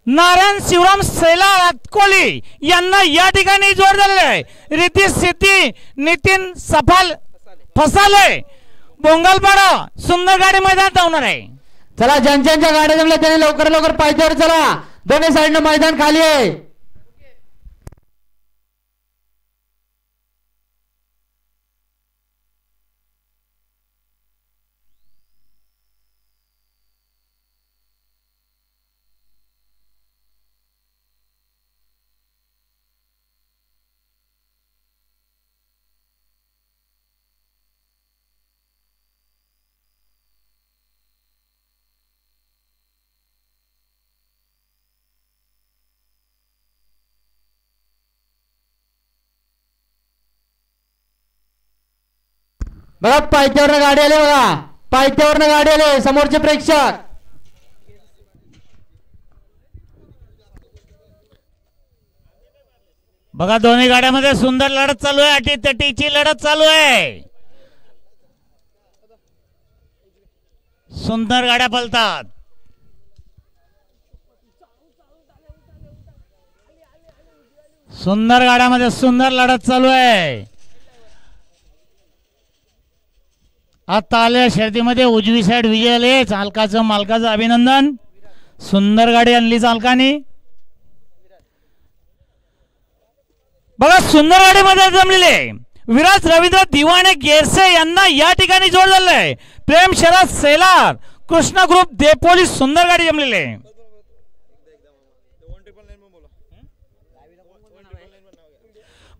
नारायण शिवराम सैला अतकोली यांना या ठिकाणी जोड झालेला आहे। रिद्धी सिद्धी नितीन सफाल फसाले बोंगलपाडा सुंदर गाडी मैदान धावणार आहे। चला ज्यांच्या गाड्या जमल्या त्यांनी लवकर लवकर पायथ्यावर चला, दोन्ही साइडने मैदान खाली आहे। बघा पायथ्यावर गाडी आले, बघा पायथ्यावर गाडी आले समोरचे प्रेक्षक। बघा दोन्ही गाड्यामध्ये सुंदर लढत चालू आहे, अटीतटीची लढत चालू आहे। सुंदर गाड्या पळतात। सुंदर गाड्यामध्ये सुंदर लढत चालू आहे। आता आल्या शर्यतीमध्ये उजवी साइड विजय आले, चालकाचं मालकाचं अभिनंदन। सुंदर गाडी आणली चालकाने। बघा सुंदर गाडीमध्ये जमलेले विराज रवींद्र दिवाणे गेरसे यांना या ठिकाणी जोड झालेला आहे। प्रेम शरद सेलार कृष्ण ग्रुप देपोली सुंदर गाडी जमलेले।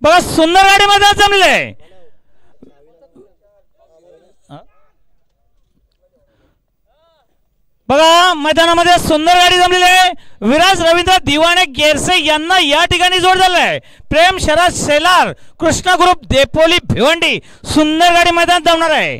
बघा सुंदर गाडीमध्ये जमलेले बघा मैदानामध्ये सुंदर गाडी जमलेली आहे। विराज रवींद्र दिवाणे गेरसे यांना या ठिकाणी जोड झालेला आहे। प्रेम शरद सेलार कृष्ण ग्रुप देपोली भिवंडी सुंदर गाडी मैदान धावणार आहे।